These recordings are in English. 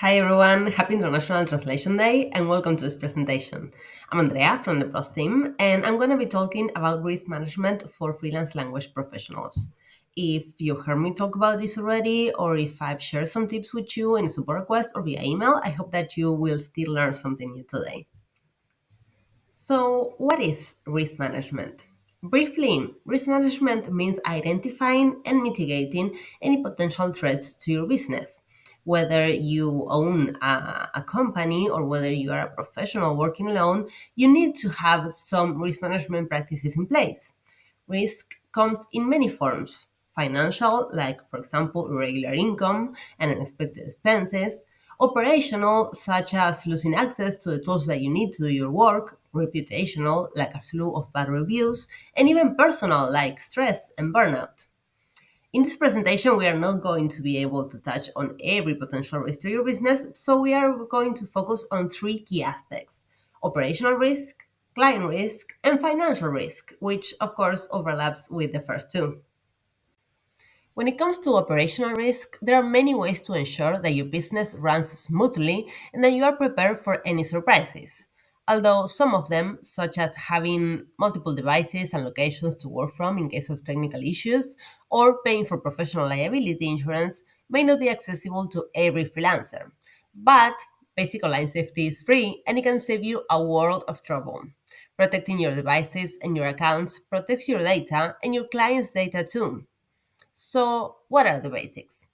Hi everyone, happy International Translation Day and welcome to this presentation. I'm Andrea from the Plus team and I'm going to be talking about risk management for freelance language professionals. If you heard me talk about this already or if I've shared some tips with you in a support request or via email, I hope that you will still learn something new today. So, what is risk management? Briefly, risk management means identifying and mitigating any potential threats to your business. Whether you own a company or whether you are a professional working alone, you need to have some risk management practices in place. Risk comes in many forms: financial, like, for example, irregular income and unexpected expenses; operational, such as losing access to the tools that you need to do your work; reputational, like a slew of bad reviews; and even personal, like stress and burnout. In this presentation, we are not going to be able to touch on every potential risk to your business, so we are going to focus on three key aspects: operational risk, client risk, and financial risk, which of course overlaps with the first two. When it comes to operational risk, there are many ways to ensure that your business runs smoothly and that you are prepared for any surprises. Although some of them, such as having multiple devices and locations to work from in case of technical issues, or paying for professional liability insurance, may not be accessible to every freelancer. But basic online safety is free and it can save you a world of trouble. Protecting your devices and your accounts protects your data and your clients' data too. So, what are the basics?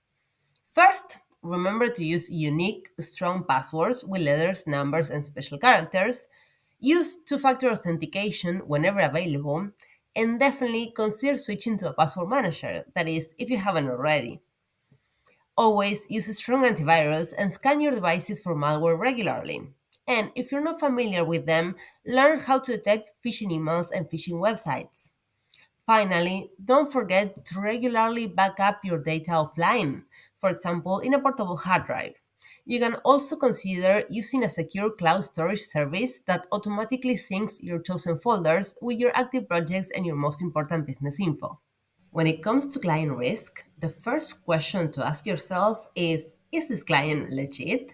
First, remember to use unique, strong passwords with letters, numbers, and special characters. Use two factor authentication whenever available, and definitely consider switching to a password manager, that is, if you haven't already. Always use a strong antivirus and scan your devices for malware regularly. And if you're not familiar with them, learn how to detect phishing emails and phishing websites. Finally, don't forget to regularly back up your data offline, for example, in a portable hard drive. You can also consider using a secure cloud storage service that automatically syncs your chosen folders with your active projects and your most important business info. When it comes to client risk, the first question to ask yourself is this client legit?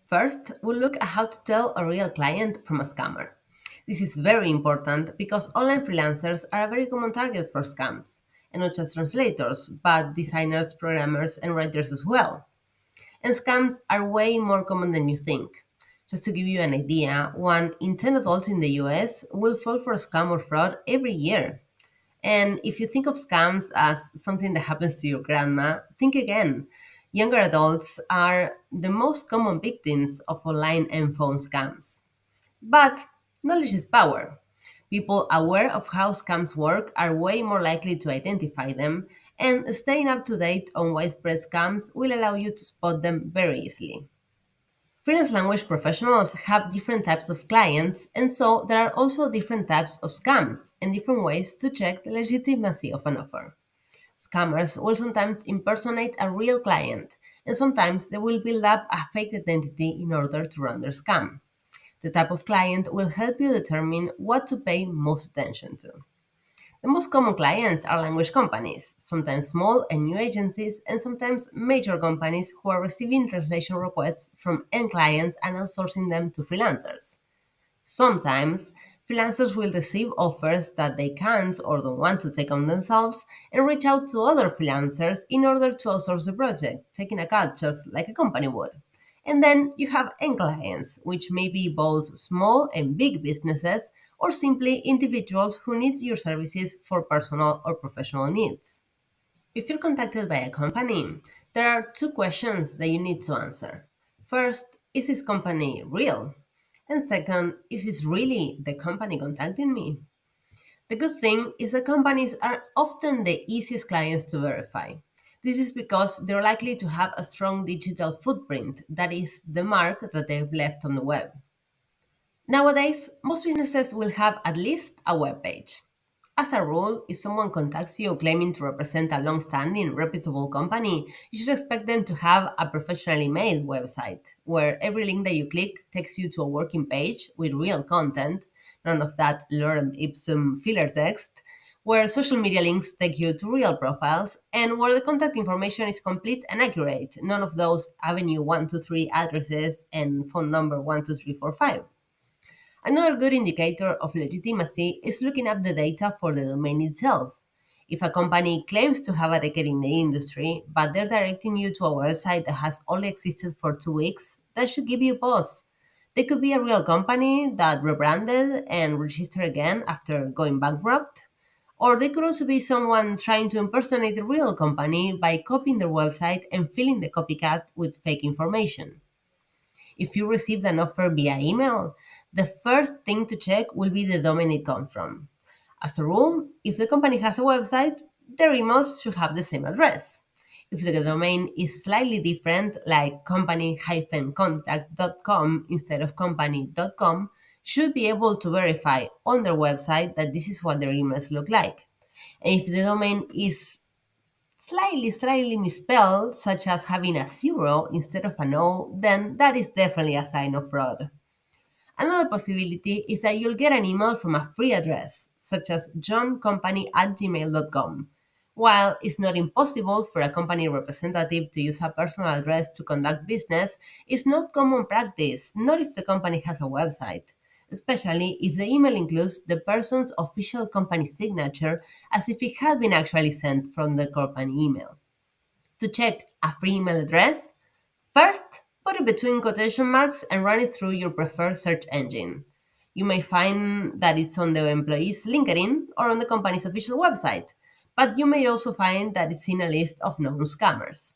First, we'll look at how to tell a real client from a scammer. This is very important because online freelancers are a very common target for scams, and not just translators, but designers, programmers, and writers as well. And scams are way more common than you think. Just to give you an idea, 1 in 10 adults in the US will fall for a scam or fraud every year. And if you think of scams as something that happens to your grandma, think again. Younger adults are the most common victims of online and phone scams. But knowledge is power. People aware of how scams work are way more likely to identify them, and staying up to date on widespread scams will allow you to spot them very easily. Freelance language professionals have different types of clients, and so there are also different types of scams and different ways to check the legitimacy of an offer. Scammers will sometimes impersonate a real client, and sometimes they will build up a fake identity in order to run their scam. The type of client will help you determine what to pay most attention to. The most common clients are language companies, sometimes small and new agencies, and sometimes major companies who are receiving translation requests from end clients and outsourcing them to freelancers. Sometimes, freelancers will receive offers that they can't or don't want to take on themselves and reach out to other freelancers in order to outsource the project, taking a cut just like a company would. And then you have end clients, which may be both small and big businesses or simply individuals who need your services for personal or professional needs. If you're contacted by a company, there are two questions that you need to answer. First, is this company real? And second, is this really the company contacting me? The good thing is that companies are often the easiest clients to verify. This is because they're likely to have a strong digital footprint, that is, the mark that they've left on the web. Nowadays, most businesses will have at least a web page. As a rule, if someone contacts you claiming to represent a long-standing, reputable company, you should expect them to have a professionally made website where every link that you click takes you to a working page with real content, none of that lorem ipsum filler text, where social media links take you to real profiles, and where the contact information is complete and accurate, none of those Avenue 123 addresses and phone number 12345. Another good indicator of legitimacy is looking up the data for the domain itself. If a company claims to have a decade in the industry, but they're directing you to a website that has only existed for 2 weeks, that should give you pause. They could be a real company that rebranded and registered again after going bankrupt. Or they could also be someone trying to impersonate a real company by copying their website and filling the copycat with fake information. If you received an offer via email, the first thing to check will be the domain it comes from. As a rule, if the company has a website, their emails should have the same address. If the domain is slightly different, like company-contact.com instead of company.com, should be able to verify on their website that this is what their emails look like. And if the domain is slightly misspelled, such as having a zero instead of an O, then that is definitely a sign of fraud. Another possibility is that you'll get an email from a free address, such as johncompany@gmail.com. While it's not impossible for a company representative to use a personal address to conduct business, it's not common practice, not if the company has a website, especially if the email includes the person's official company signature as if it had been actually sent from the company email. To check a free email address, first, put it between quotation marks and run it through your preferred search engine. You may find that it's on the employee's LinkedIn or on the company's official website, but you may also find that it's in a list of known scammers.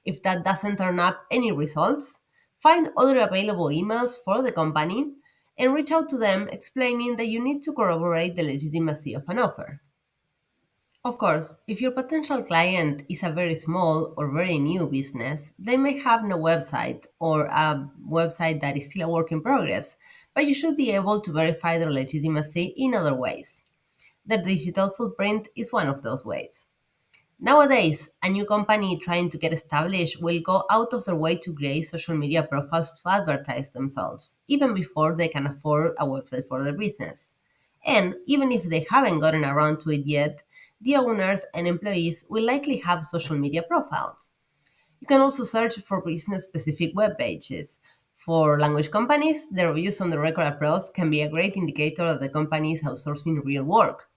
If that doesn't turn up any results, find other available emails for the company and reach out to them explaining that you need to corroborate the legitimacy of an offer. Of course, if your potential client is a very small or very new business, they may have no website or a website that is still a work in progress, but you should be able to verify their legitimacy in other ways. The digital footprint is one of those ways. Nowadays, a new company trying to get established will go out of their way to create social media profiles to advertise themselves, even before they can afford a website for their business. And even if they haven't gotten around to it yet, the owners and employees will likely have social media profiles. You can also search for business specific web pages. For language companies, the reviews on the record approach can be a great indicator that the company is outsourcing real work.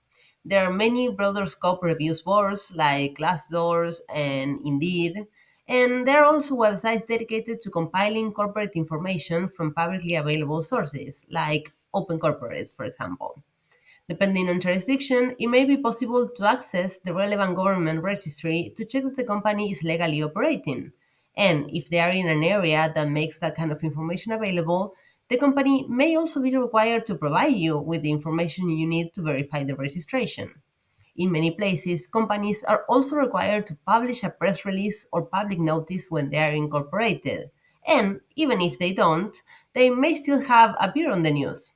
There are many broader scope reviews boards like Glassdoor and Indeed, and there are also websites dedicated to compiling corporate information from publicly available sources, like Open Corporates, for example. Depending on jurisdiction, it may be possible to access the relevant government registry to check that the company is legally operating. And if they are in an area that makes that kind of information available, the company may also be required to provide you with the information you need to verify the registration. In many places, companies are also required to publish a press release or public notice when they are incorporated. And even if they don't, they may still have appeared on the news.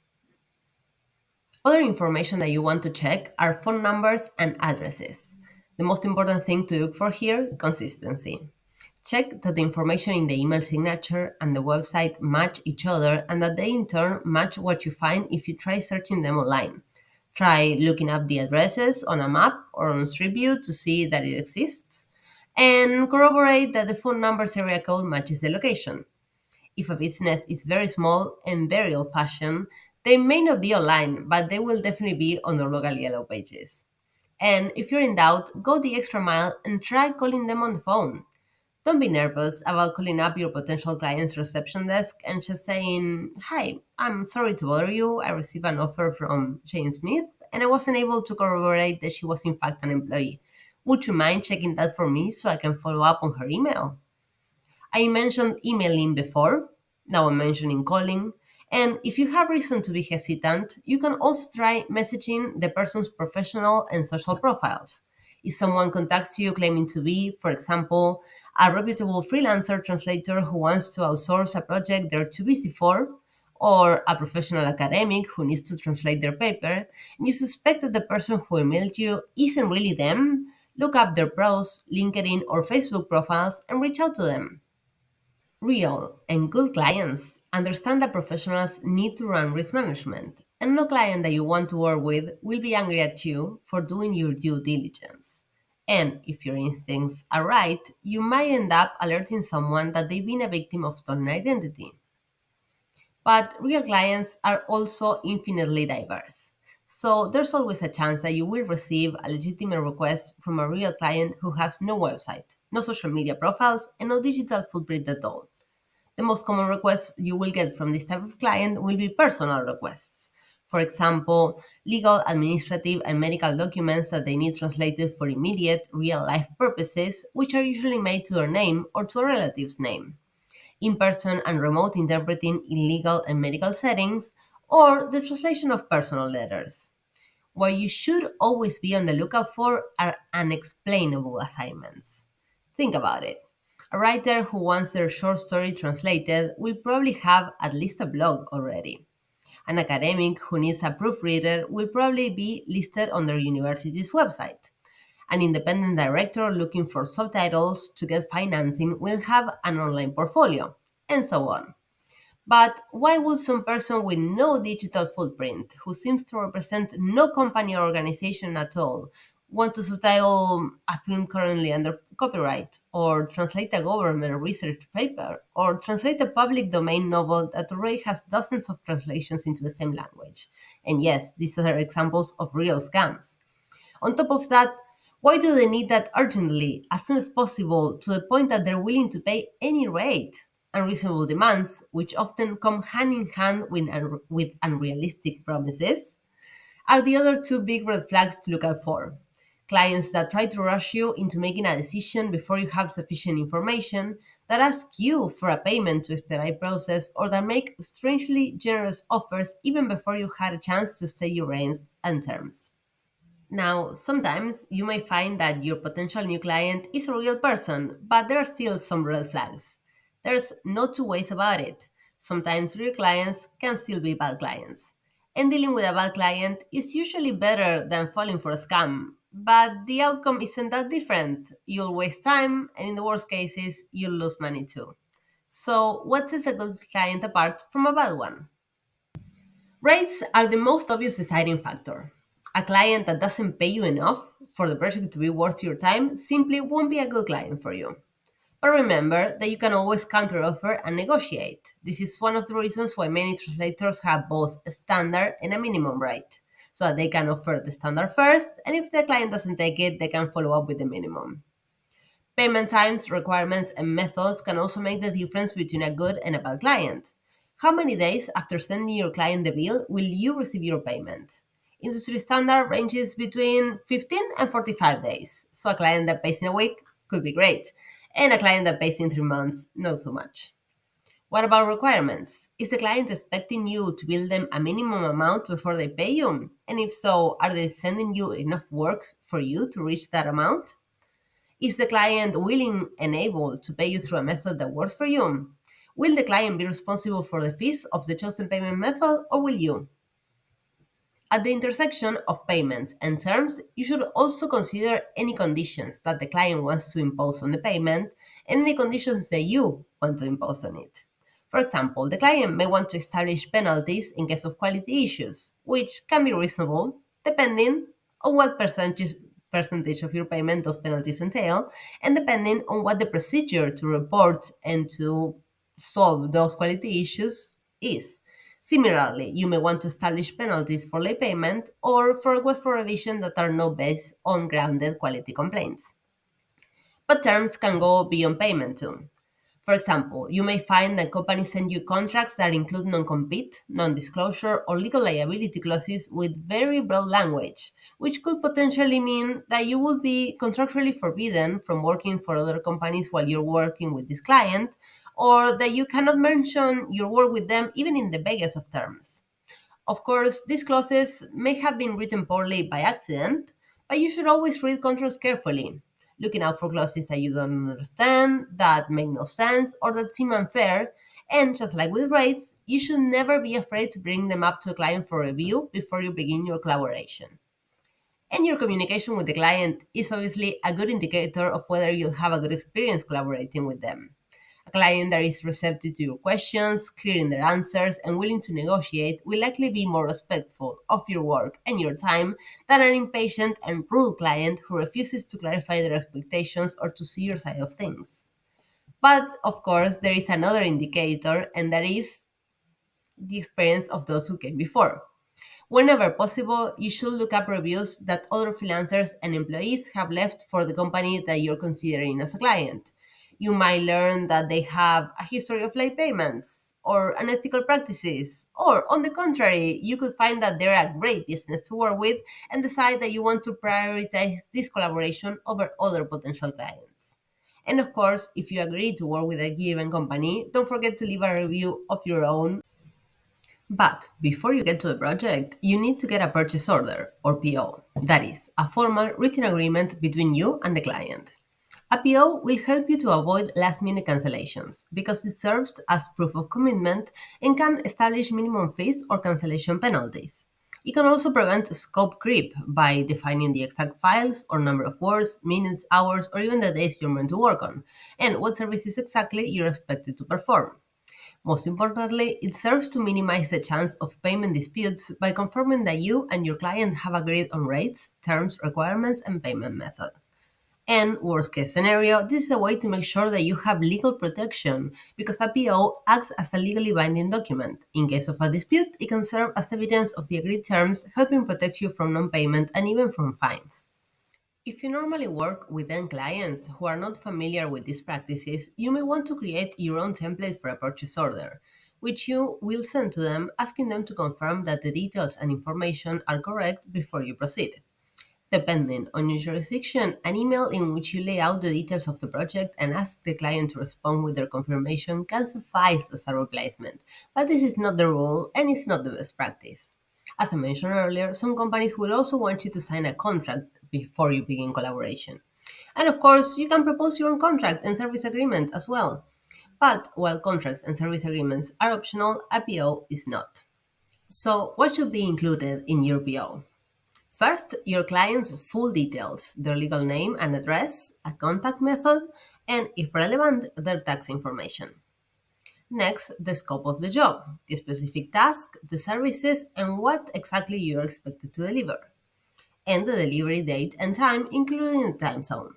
Other information that you want to check are phone numbers and addresses. The most important thing to look for here, consistency. Check that the information in the email signature and the website match each other and that they in turn match what you find if you try searching them online. Try looking up the addresses on a map or on Street View to see that it exists and corroborate that the phone number's area code matches the location. If a business is very small and very old fashioned, they may not be online, but they will definitely be on the local yellow pages. And if you're in doubt, go the extra mile and try calling them on the phone. Don't be nervous about calling up your potential client's reception desk and just saying, "Hi, I'm sorry to bother you. I received an offer from Jane Smith and I wasn't able to corroborate that she was in fact an employee. Would you mind checking that for me so I can follow up on her email?" I mentioned emailing before, now I'm mentioning calling. And if you have reason to be hesitant, you can also try messaging the person's professional and social profiles. If someone contacts you claiming to be, for example, a reputable freelancer translator who wants to outsource a project they're too busy for, or a professional academic who needs to translate their paper, and you suspect that the person who emailed you isn't really them, look up their pros, LinkedIn, or Facebook profiles and reach out to them. Real and good clients understand that professionals need to run risk management, and no client that you want to work with will be angry at you for doing your due diligence. And if your instincts are right, you might end up alerting someone that they've been a victim of stolen identity. But real clients are also infinitely diverse. So there's always a chance that you will receive a legitimate request from a real client who has no website, no social media profiles, and no digital footprint at all. The most common requests you will get from this type of client will be personal requests. For example, legal, administrative, and medical documents that they need translated for immediate, real life purposes, which are usually made to their name or to a relative's name. In person and remote interpreting in legal and medical settings, or the translation of personal letters. What you should always be on the lookout for are unexplainable assignments. Think about it. A writer who wants their short story translated will probably have at least a blog already. An academic who needs a proofreader will probably be listed on their university's website. An independent director looking for subtitles to get financing will have an online portfolio, and so on. But why would some person with no digital footprint, who seems to represent no company or organization at all, want to subtitle a film currently under copyright, or translate a government research paper, or translate a public domain novel that already has dozens of translations into the same language? And yes, these are examples of real scams. On top of that, why do they need that urgently, as soon as possible, to the point that they're willing to pay any rate? Unreasonable demands, which often come hand in hand with unrealistic promises, are the other two big red flags to look out for. Clients that try to rush you into making a decision before you have sufficient information, that ask you for a payment to expedite process, or that make strangely generous offers even before you had a chance to say your aims and terms. Now, sometimes you may find that your potential new client is a real person, but there are still some red flags. There's no two ways about it. Sometimes real clients can still be bad clients. And dealing with a bad client is usually better than falling for a scam, but the outcome isn't that different. You'll waste time, and in the worst cases, you'll lose money too. So, what sets a good client apart from a bad one? Rates are the most obvious deciding factor. A client that doesn't pay you enough for the project to be worth your time simply won't be a good client for you. But remember that you can always counteroffer and negotiate. This is one of the reasons why many translators have both a standard and a minimum rate, so that they can offer the standard first, and if the client doesn't take it, they can follow up with the minimum. Payment times, requirements, and methods can also make the difference between a good and a bad client. How many days after sending your client the bill will you receive your payment? Industry standard ranges between 15 and 45 days, so a client that pays in a week could be great, and a client that pays in 3 months, not so much. What about requirements? Is the client expecting you to bill them a minimum amount before they pay you? And if so, are they sending you enough work for you to reach that amount? Is the client willing and able to pay you through a method that works for you? Will the client be responsible for the fees of the chosen payment method, or will you? At the intersection of payments and terms, you should also consider any conditions that the client wants to impose on the payment and any conditions that you want to impose on it. For example, the client may want to establish penalties in case of quality issues, which can be reasonable depending on what percentage of your payment those penalties entail, and depending on what the procedure to report and to solve those quality issues is. Similarly, you may want to establish penalties for late payment or for requests for revision that are not based on grounded quality complaints. But terms can go beyond payment too. For example, you may find that companies send you contracts that include non-compete, non-disclosure, or legal liability clauses with very broad language, which could potentially mean that you will be contractually forbidden from working for other companies while you're working with this client, or that you cannot mention your work with them even in the vaguest of terms. Of course, these clauses may have been written poorly by accident, but you should always read contracts carefully, looking out for clauses that you don't understand, that make no sense, or that seem unfair. And just like with rates, you should never be afraid to bring them up to a client for review before you begin your collaboration. And your communication with the client is obviously a good indicator of whether you'll have a good experience collaborating with them. A client that is receptive to your questions, clear in their answers, and willing to negotiate will likely be more respectful of your work and your time than an impatient and rude client who refuses to clarify their expectations or to see your side of things. But of course, there is another indicator, and that is the experience of those who came before. Whenever possible, you should look up reviews that other freelancers and employees have left for the company that you're considering as a client. You might learn that they have a history of late payments or unethical practices, or on the contrary, you could find that they're a great business to work with and decide that you want to prioritize this collaboration over other potential clients. And of course, if you agree to work with a given company, don't forget to leave a review of your own. But before you get to the project, you need to get a purchase order, or PO. That is, a formal written agreement between you and the client. A PO will help you to avoid last minute cancellations because it serves as proof of commitment and can establish minimum fees or cancellation penalties. It can also prevent scope creep by defining the exact files or number of words, minutes, hours, or even the days you're meant to work on, and what services exactly you're expected to perform. Most importantly, it serves to minimize the chance of payment disputes by confirming that you and your client have agreed on rates, terms, requirements, and payment method. And worst case scenario, this is a way to make sure that you have legal protection because a PO acts as a legally binding document. In case of a dispute, it can serve as evidence of the agreed terms, helping protect you from non payment and even from fines. If you normally work with end clients who are not familiar with these practices, you may want to create your own template for a purchase order, which you will send to them asking them to confirm that the details and information are correct before you proceed. Depending on your jurisdiction, an email in which you lay out the details of the project and ask the client to respond with their confirmation can suffice as a replacement, but this is not the rule and it's not the best practice. As I mentioned earlier, some companies will also want you to sign a contract before you begin collaboration. And of course, you can propose your own contract and service agreement as well. But while contracts and service agreements are optional, a PO is not. So, what should be included in your PO? First, your client's full details, their legal name and address, a contact method, and if relevant, their tax information. Next, the scope of the job, the specific task, the services, and what exactly you are expected to deliver, and the delivery date and time, including the time zone.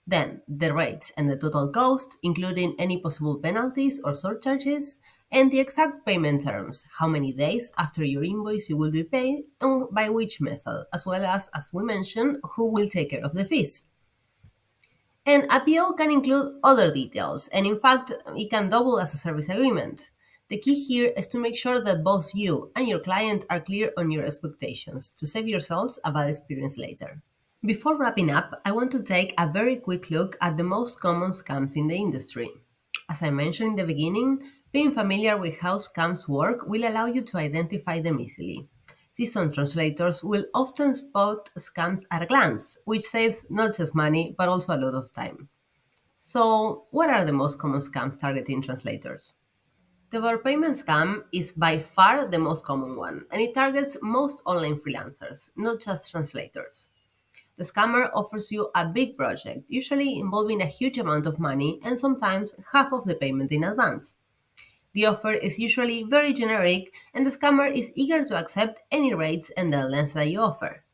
Then, the rates and the total cost, including any possible penalties or surcharges, and the exact payment terms, how many days after your invoice you will be paid, and by which method, as we mentioned, who will take care of the fees. And a PO can include other details, and in fact, it can double as a service agreement. The key here is to make sure that both you and your client are clear on your expectations to save yourselves a bad experience later. Before wrapping up, I want to take a very quick look at the most common scams in the industry. As I mentioned in the beginning, being familiar with how scams work will allow you to identify them easily. Seasoned translators will often spot scams at a glance, which saves not just money but also a lot of time. So, what are the most common scams targeting translators? The overpayment scam is by far the most common one, and it targets most online freelancers, not just translators. The scammer offers you a big project, usually involving a huge amount of money and sometimes half of the payment in advance. The offer is usually very generic, and the scammer is eager to accept any rates and deadlines that you offer.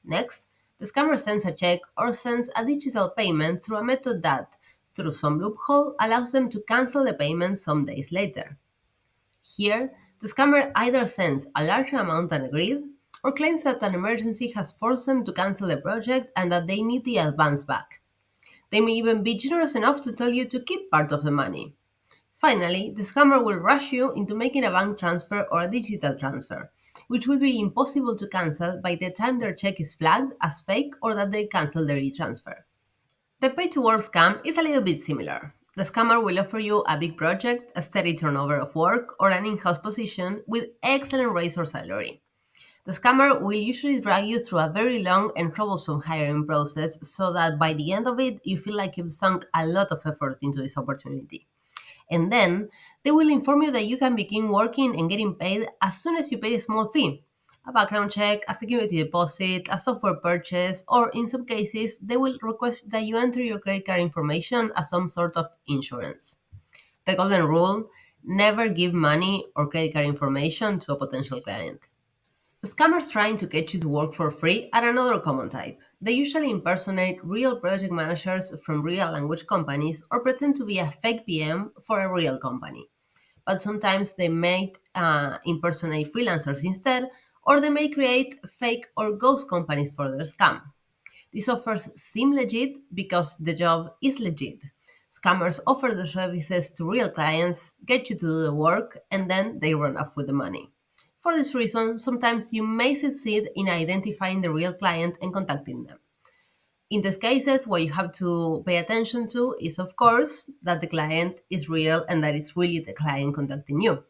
Next, the scammer sends a check or sends a digital payment through a method that, through some loophole, allows them to cancel the payment some days later. Here, the scammer either sends a larger amount than agreed or claims that an emergency has forced them to cancel the project and that they need the advance back. They may even be generous enough to tell you to keep part of the money. Finally, the scammer will rush you into making a bank transfer or a digital transfer, which will be impossible to cancel by the time their check is flagged as fake or that they cancel the retransfer. The pay to work scam is a little bit similar. The scammer will offer you a big project, a steady turnover of work, or an in house position with excellent raise or salary. The scammer will usually drag you through a very long and troublesome hiring process so that by the end of it, you feel like you've sunk a lot of effort into this opportunity. And then they will inform you that you can begin working and getting paid as soon as you pay a small fee. A background check, a security deposit, a software purchase, or in some cases, they will request that you enter your credit card information as some sort of insurance. The golden rule: never give money or credit card information to a potential client. Scammers trying to get you to work for free are another common type. They usually impersonate real project managers from real language companies or pretend to be a fake PM for a real company. But sometimes they may impersonate freelancers instead, or they may create fake or ghost companies for their scam. These offers seem legit because the job is legit. Scammers offer their services to real clients, get you to do the work, and then they run off with the money. For this reason, sometimes you may succeed in identifying the real client and contacting them. In these cases, what you have to pay attention to is, of course, that the client is real and that it's really the client contacting you.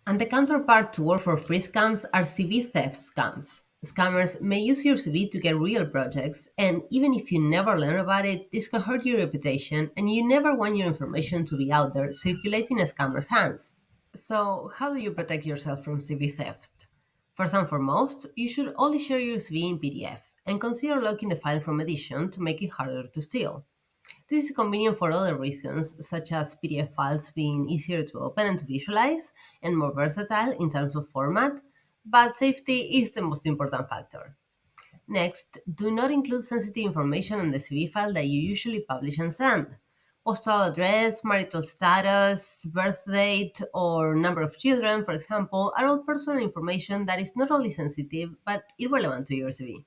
And the counterpart to work for free scams are CV theft scams. Scammers may use your CV to get real projects, and even if you never learn about it, this can hurt your reputation, and you never want your information to be out there circulating in scammers' hands. So, how do you protect yourself from CV theft? First and foremost, you should only share your CV in PDF and consider locking the file from edition to make it harder to steal. This is convenient for other reasons, such as PDF files being easier to open and to visualize and more versatile in terms of format, but safety is the most important factor. Next, do not include sensitive information on the CV file that you usually publish and send. Postal address, marital status, birth date, or number of children, for example, are all personal information that is not only sensitive but irrelevant to your CV.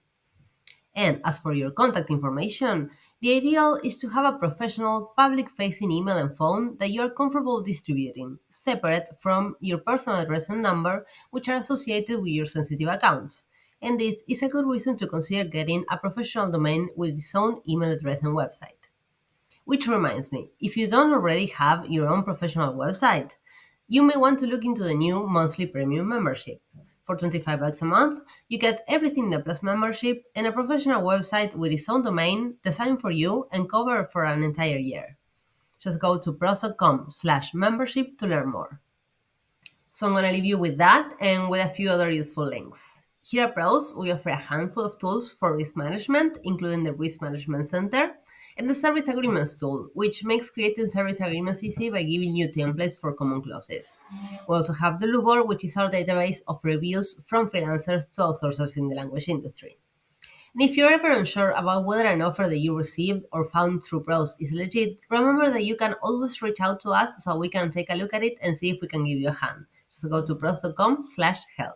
And as for your contact information, the ideal is to have a professional, public facing email and phone that you are comfortable distributing, separate from your personal address and number, which are associated with your sensitive accounts. And this is a good reason to consider getting a professional domain with its own email address and website. Which reminds me, if you don't already have your own professional website, you may want to look into the new monthly premium membership. For 25 bucks a month, you get everything in the Plus membership and a professional website with its own domain designed for you and covered for an entire year. Just go to pros.com/membership to learn more. So I'm going to leave you with that and with a few other useful links. Here at Pros, we offer a handful of tools for risk management, including the Risk Management Center and the Service Agreements tool, which makes creating service agreements easy by giving you templates for common clauses. We also have the Lubor, which is our database of reviews from freelancers to outsourcers in the language industry. And if you're ever unsure about whether an offer that you received or found through Pros is legit, remember that you can always reach out to us so we can take a look at it and see if we can give you a hand. Just go to pros.com/help.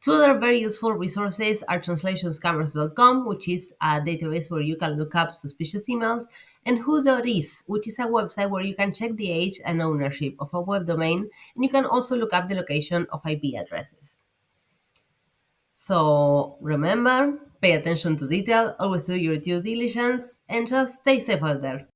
Two other very useful resources are translationscameras.com, which is a database where you can look up suspicious emails, and who.is, which is a website where you can check the age and ownership of a web domain, and you can also look up the location of IP addresses. So remember, pay attention to detail, always do your due diligence, and just stay safe out there.